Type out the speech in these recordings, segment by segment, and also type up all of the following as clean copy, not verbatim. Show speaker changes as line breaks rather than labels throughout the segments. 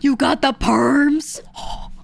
You got the perms?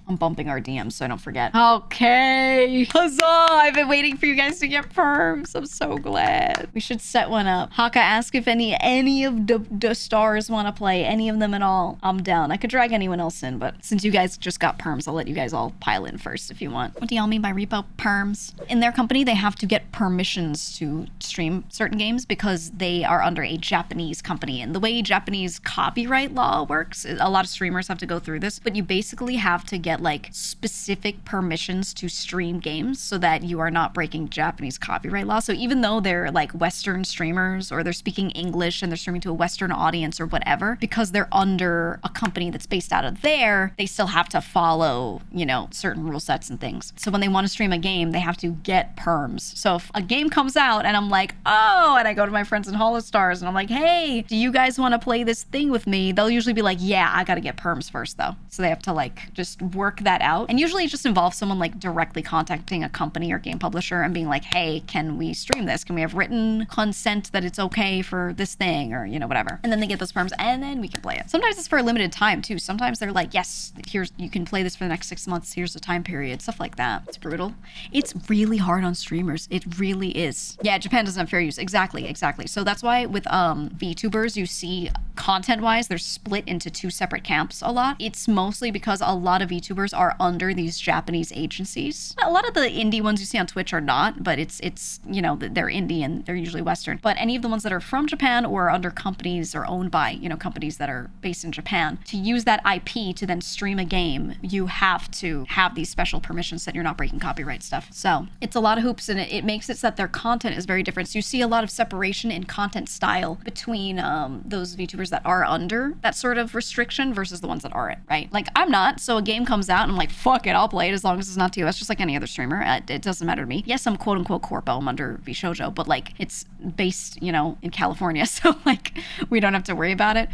I'm bumping our DMs so I don't forget. Okay. Huzzah! I've been waiting for you guys to get perms. I'm so glad. We should set one up. Haka, ask if any of the stars want to play. Any of them at all. I'm down. I could drag anyone else in, but since you guys just got perms, I'll let you guys all pile in first if you want. What do y'all mean by repo perms? In their company, they have to get permissions to stream certain games because they are under a Japanese company. And the way Japanese copyright law works, a lot of streamers have to go through this, but you basically have to get like specific permissions to stream games so that you are not breaking Japanese copyright law. So even though they're like Western streamers or they're speaking English and they're streaming to a Western audience or whatever, because they're under a company that's based out of there, they still have to follow, you know, certain rule sets and things. So when they want to stream a game, they have to get perms. So if a game comes out and I'm like, oh, and I go to my friends in Hollow Stars and I'm like, hey, do you guys want to play this thing with me? They'll usually be like, yeah, I got to get perms first though. So they have to like just work that out. And usually it just involves someone like directly contacting a company or game publisher and being like, hey, can we stream this? Can we have written consent that it's okay for this thing or, you know, whatever. And then they get those perms and then we can play it. Sometimes it's for a limited time too. Sometimes they're like, yes, here's, you can play this for the next 6 months. Here's the time period, stuff like that. It's brutal. It's really hard on streamers. It really is. Yeah, Japan doesn't have fair use. Exactly. So that's why with VTubers, you see content wise, they're split into 2 separate camps a lot. It's mostly because a lot of VTubers are under these Japanese agencies. A lot of the indie ones you see on Twitch are not, but it's you know, they're indie and they're usually Western. But any of the ones that are from Japan or are under companies or owned by, you know, companies that are based in Japan, to use that IP to then stream a game, you have to have these special permissions that you're not breaking copyright stuff. So it's a lot of hoops and it makes it so that their content is very different. So you see a lot of separation in content style between those VTubers that are under that sort of restriction versus the ones that aren't, right? Like I'm not, so a game comes out and I'm like, fuck it, I'll play it as long as it's not TOS, just like any other streamer. It doesn't matter to me. Yes, I'm quote unquote corpo, I'm under VShojo, but like it's based, you know, in California, so like we don't have to worry about it.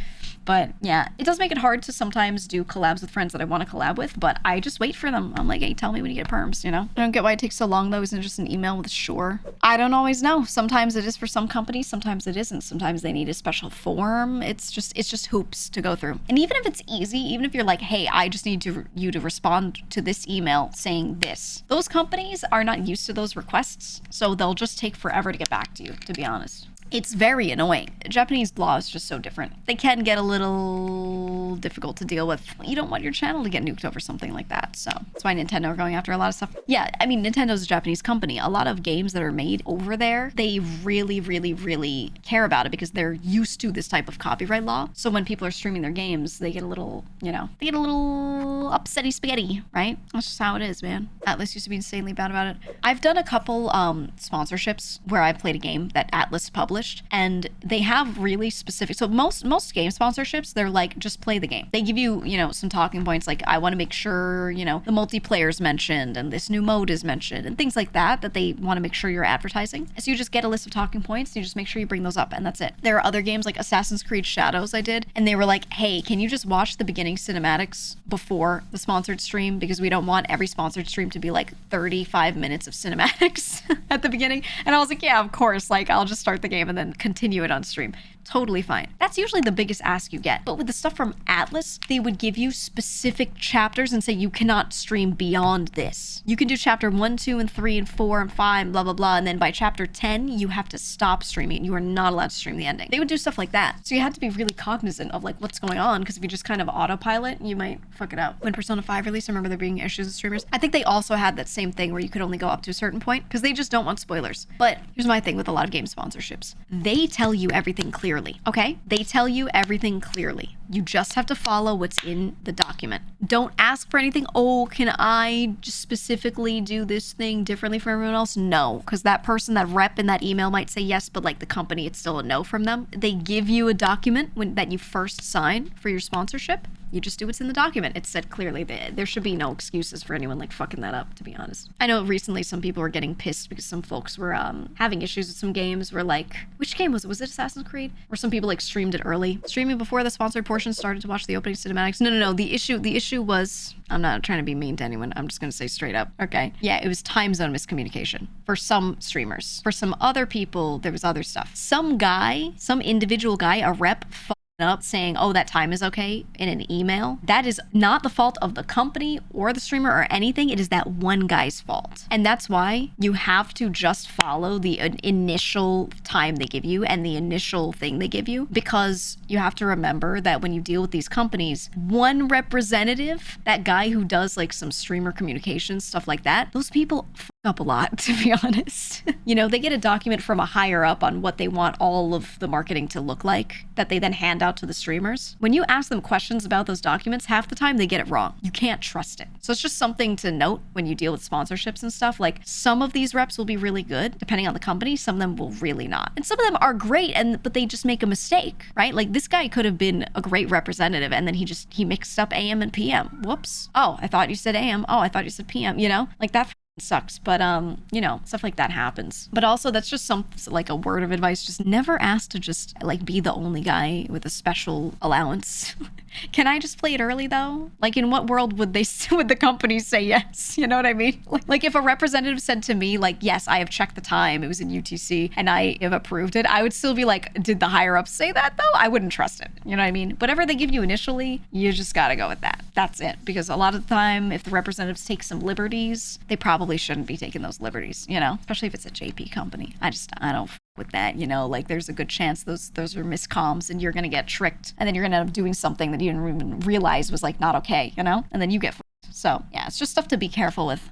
But yeah, it does make it hard to sometimes do collabs with friends that I want to collab with, but I just wait for them. I'm like, hey, tell me when you get perms, you know? I don't get why it takes so long though. Isn't it just an email with sure? I don't always know. Sometimes it is for some companies, sometimes it isn't. Sometimes they need a special form. It's just hoops to go through. And even if it's easy, even if you're like, hey, I just need you to respond to this email saying this, those companies are not used to those requests, so they'll just take forever to get back to you, to be honest. It's very annoying. Japanese law is just so different. They can get a little difficult to deal with. You don't want your channel to get nuked over something like that. So that's why Nintendo are going after a lot of stuff. Yeah, I mean, Nintendo's a Japanese company. A lot of games that are made over there, they really, really, really care about it because they're used to this type of copyright law. So when people are streaming their games, they get a little, you know, they get a little upsetty spaghetti, right? That's just how it is, man. Atlas used to be insanely bad about it. I've done a couple sponsorships where I played a game that Atlas published, and they have really specific, so most game sponsorships, they're like, just play the game. They give you, you know, some talking points like, I want to make sure, you know, the multiplayer is mentioned and this new mode is mentioned and things like that they want to make sure you're advertising. So you just get a list of talking points and you just make sure you bring those up, and that's it. There are other games like Assassin's Creed Shadows I did, and they were like, hey, can you just watch the beginning cinematics before the sponsored stream, because we don't want every sponsored stream to be like 35 minutes of cinematics at the beginning. And I was like, yeah, of course, like I'll just start the game and then continue it on stream. Totally fine. That's usually the biggest ask you get. But with the stuff from Atlas, they would give you specific chapters and say you cannot stream beyond this. You can do chapter 1, 2, and 3, and 4, and 5, blah, blah, blah. And then by chapter 10, you have to stop streaming. You are not allowed to stream the ending. They would do stuff like that. So you had to be really cognizant of like what's going on, because if you just kind of autopilot, you might fuck it up. When Persona 5 released, I remember there being issues with streamers. I think they also had that same thing where you could only go up to a certain point because they just don't want spoilers. But here's my thing with a lot of game sponsorships. They tell you everything clearly, okay? They tell you everything clearly. You just have to follow what's in the document. Don't ask for anything. Oh, can I just specifically do this thing differently from everyone else? No, because that person, that rep in that email might say yes, but like the company, it's still a no from them. They give you a document that you first sign for your sponsorship. You just do what's in the document. It's said clearly. There should be no excuses for anyone like fucking that up, to be honest. I know recently some people were getting pissed because some folks were having issues with some games where like, which game was it? Was it Assassin's Creed? Where some people like streamed it early. Streaming before the sponsored portion started to watch the opening cinematics. No. The issue was, I'm not trying to be mean to anyone. I'm just going to say straight up. Okay. Yeah, it was time zone miscommunication for some streamers. For some other people, there was other stuff. Some individual guy, a rep, up saying, oh, that time is okay in an email, that is not the fault of the company or the streamer or anything. It is that one guy's fault. And that's why you have to just follow the initial time they give you and the initial thing they give you, because you have to remember that when you deal with these companies, one representative, that guy who does like some streamer communications, stuff like that, those people up a lot, to be honest. You know, they get a document from a higher up on what they want all of the marketing to look like that they then hand out to the streamers. When you ask them questions about those documents, half the time they get it wrong. You can't trust it. So it's just something to note when you deal with sponsorships and stuff. Like, some of these reps will be really good depending on the company, some of them will really not. And some of them are great, but they just make a mistake, right? Like, this guy could have been a great representative and then he mixed up AM and PM. Whoops. Oh, I thought you said AM. Oh, I thought you said PM, you know? Like, that sucks, but you know, stuff like that happens. But also, that's just like a word of advice. Just never ask to just like be the only guy with a special allowance. Can I just play it early though? Like, in what world would the company say yes? You know what I mean? Like if a representative said to me like, yes, I have checked the time, it was in UTC, and I have approved it, I would still be like, did the higher ups say that though? I wouldn't trust it. You know what I mean? Whatever they give you initially, you just gotta go with that. That's it. Because a lot of the time, if the representatives take some liberties, they probably shouldn't be taking those liberties, you know, especially if it's a JP company. I don't with that, you know, like there's a good chance those are miscoms and you're gonna get tricked, and then you're gonna end up doing something that you didn't even realize was like not okay, you know, and then you get. So yeah, it's just stuff to be careful with.